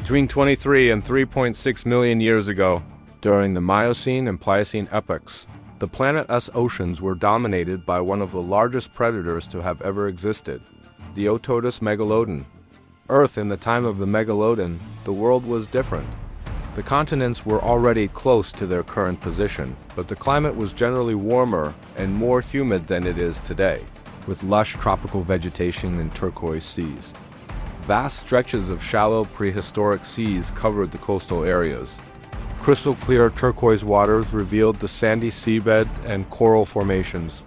Between 23 and 3.6 million years ago, during the Miocene and Pliocene epochs, the planet-us oceans were dominated by one of the largest predators to have ever existed, the Otodus Megalodon. Earth in the time of the Megalodon, the world was different. The continents were already close to their current position, but the climate was generally warmer and more humid than it is today, with lush tropical vegetation and turquoise seas. Vast stretches of shallow prehistoric seas covered the coastal areas. Crystal clear turquoise waters revealed the sandy seabed and coral formations.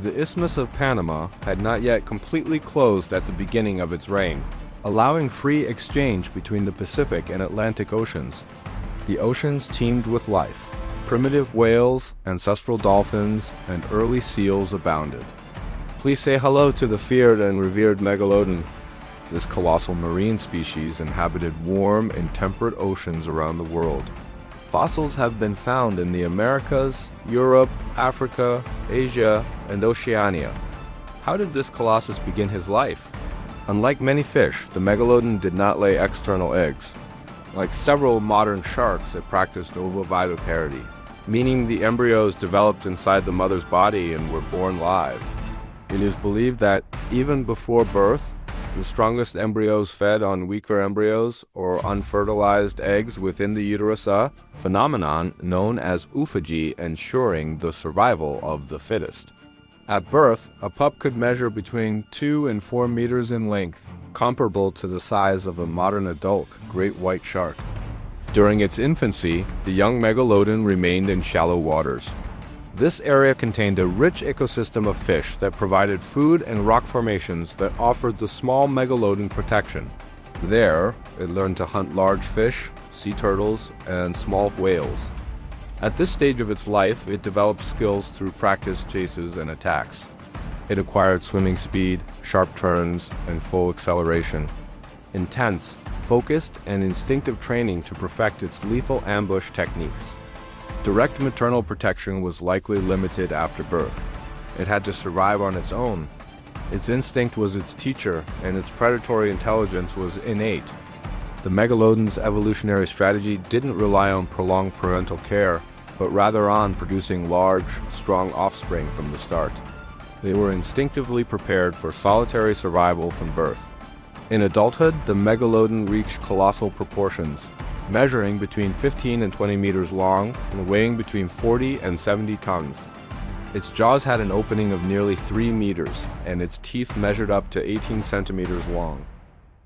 The Isthmus of Panama had not yet completely closed at the beginning of its reign, allowing free exchange between the Pacific and Atlantic Oceans. The oceans teemed with life. Primitive whales, ancestral dolphins, and early seals abounded. Please say hello to the feared and revered Megalodon. This colossal marine species inhabited warm and temperate oceans around the world. Fossils have been found in the Americas, Europe, Africa, Asia, and Oceania. How did this colossus begin his life? Unlike many fish, the Megalodon did not lay external eggs. Like several modern sharks, it practiced ovoviviparity, meaning the embryos developed inside the mother's body and were born live. It is believed that even before birth, the strongest embryos fed on weaker embryos or unfertilized eggs within the uterus, a phenomenon known as oophagy, ensuring the survival of the fittest. At birth, a pup could measure between 2 and 4 meters in length, comparable to the size of a modern adult great white shark. During its infancy, the young Megalodon remained in shallow waters. This area contained a rich ecosystem of fish that provided food and rock formations that offered the small Megalodon protection. There, it learned to hunt large fish, sea turtles, and small whales. At this stage of its life, it developed skills through practice chases and attacks. It acquired swimming speed, sharp turns, and full acceleration. Intense, focused, and instinctive training to perfect its lethal ambush techniques. Direct maternal protection was likely limited after birth. It had to survive on its own. Its instinct was its teacher, and its predatory intelligence was innate. The Megalodon's evolutionary strategy didn't rely on prolonged parental care, but rather on producing large, strong offspring from the start. They were instinctively prepared for solitary survival from birth. In adulthood, the Megalodon reached colossal proportions, measuring between 15 and 20 meters long and weighing between 40 and 70 tons. Its jaws had an opening of nearly 3 meters, and its teeth measured up to 18 centimeters long.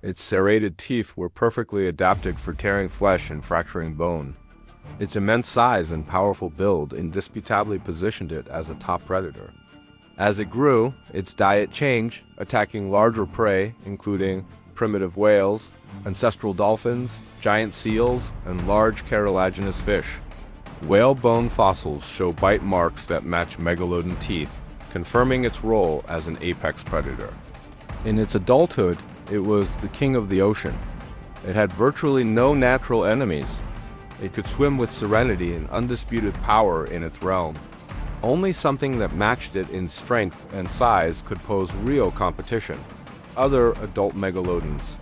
Its serrated teeth were perfectly adapted for tearing flesh and fracturing bone. Its immense size and powerful build indisputably positioned it as a top predator. As it grew, its diet changed, attacking larger prey, including primitive whales, ancestral dolphins, giant seals, and large cartilaginous fish. Whale bone fossils show bite marks that match Megalodon teeth, confirming its role as an apex predator. In its adulthood, it was the king of the ocean. It had virtually no natural enemies. It could swim with serenity and undisputed power in its realm. Only something that matched it in strength and size could pose real competition: other adult Megalodons.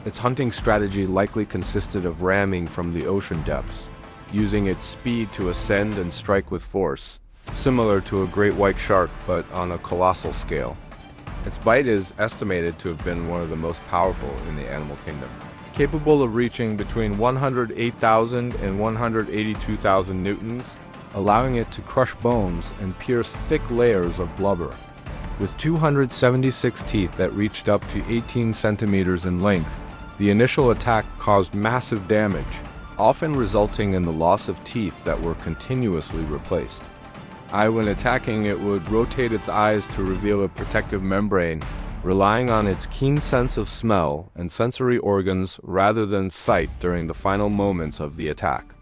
Its hunting strategy likely consisted of ramming from the ocean depths, using its speed to ascend and strike with force, similar to a great white shark but on a colossal scale. Its bite is estimated to have been one of the most powerful in the animal kingdom, capable of reaching between 108,000 and 182,000 newtons, allowing it to crush bones and pierce thick layers of blubber. With 276 teeth that reached up to 18 centimeters in length, the initial attack caused massive damage, often resulting in the loss of teeth that were continuously replaced. When attacking, it would rotate its eyes to reveal a protective membrane, relying on its keen sense of smell and sensory organs rather than sight during the final moments of the attack.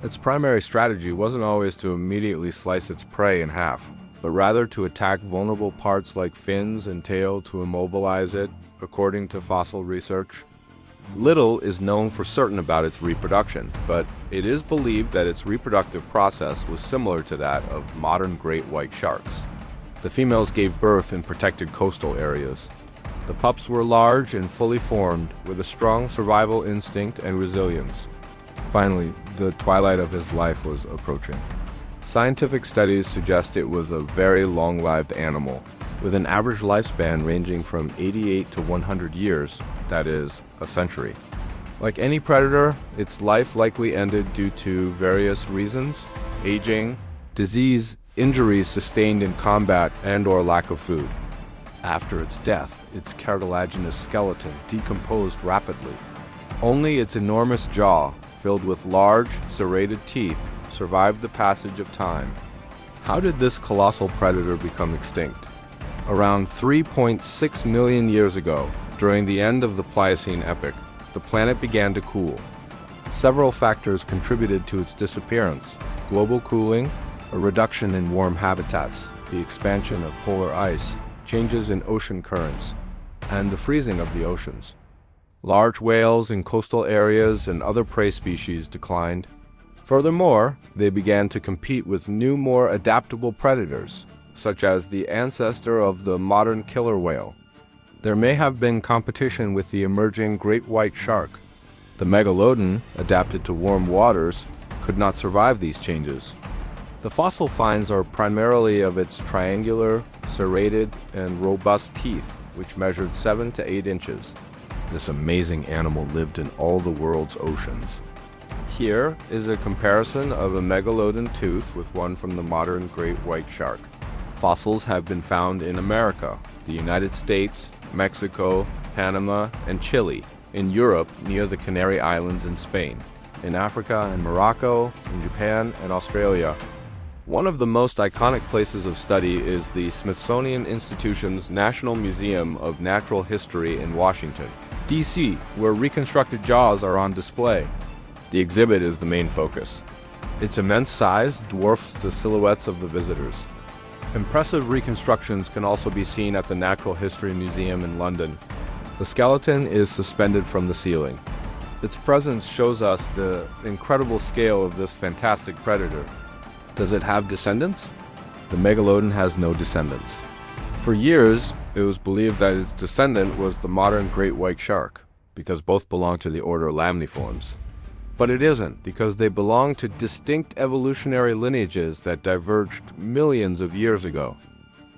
Its primary strategy wasn't always to immediately slice its prey in half, but rather to attack vulnerable parts like fins and tail to immobilize it, according to fossil research. Little is known for certain about its reproduction, but it is believed that its reproductive process was similar to that of modern great white sharks. The females gave birth in protected coastal areas. The pups were large and fully formed, with a strong survival instinct and resilience. Finally, the twilight of his life was approaching. Scientific studies suggest it was a very long-lived animal, with an average lifespan ranging from 88 to 100 years, that is, a century. Like any predator, its life likely ended due to various reasons: aging, disease, injuries sustained in combat, and/or lack of food. After its death, its cartilaginous skeleton decomposed rapidly. Only its enormous jaw, filled with large, serrated teeth, survived the passage of time. How did this colossal predator become extinct? Around 3.6 million years ago, during the end of the Pliocene epoch, the planet began to cool. Several factors contributed to its disappearance: global cooling, a reduction in warm habitats, the expansion of polar ice, changes in ocean currents, and the freezing of the oceans. Large whales in coastal areas and other prey species declined. Furthermore, they began to compete with new, more adaptable predators, such as the ancestor of the modern killer whale. There may have been competition with the emerging great white shark. The Megalodon, adapted to warm waters, could not survive these changes. The fossil finds are primarily of its triangular, serrated, and robust teeth, which measured 7 to 8 inches. This amazing animal lived in all the world's oceans. Here is a comparison of a megalodon tooth with one from the modern great white shark. Fossils have been found in America, the United States, Mexico, Panama, and Chile, in Europe near the Canary Islands in Spain, in Africa and Morocco, in Japan and Australia. One of the most iconic places of study is the Smithsonian Institution's National Museum of Natural History in Washington, D.C., where reconstructed jaws are on display. The exhibit is the main focus. Its immense size dwarfs the silhouettes of the visitors. Impressive reconstructions can also be seen at the Natural History Museum in London. The skeleton is suspended from the ceiling. Its presence shows us the incredible scale of this fantastic predator. Does it have descendants? The megalodon has no descendants. For years, it was believed that its descendant was the modern great white shark, because both belong to the order Lamniformes. But it isn't, because they belong to distinct evolutionary lineages that diverged millions of years ago.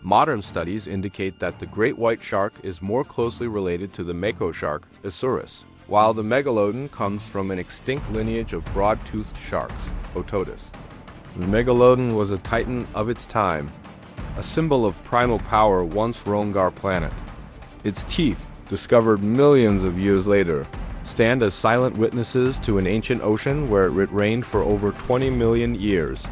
Modern studies indicate that the great white shark is more closely related to the mako shark, Isurus, while the megalodon comes from an extinct lineage of broad-toothed sharks, Otodus. The megalodon was a titan of its time, a symbol of primal power once roamed our planet. Its teeth, discovered millions of years later, stand as silent witnesses to an ancient ocean where it reigned for over 20 million years.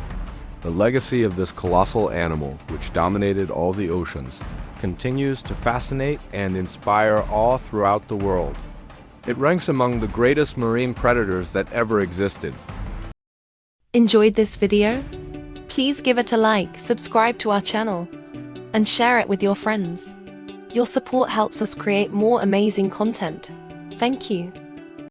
The legacy of this colossal animal, which dominated all the oceans, continues to fascinate and inspire awe throughout the world. It ranks among the greatest marine predators that ever existed. Enjoyed this video? Please give it a like, subscribe to our channel, and share it with your friends. Your support helps us create more amazing content. Thank you.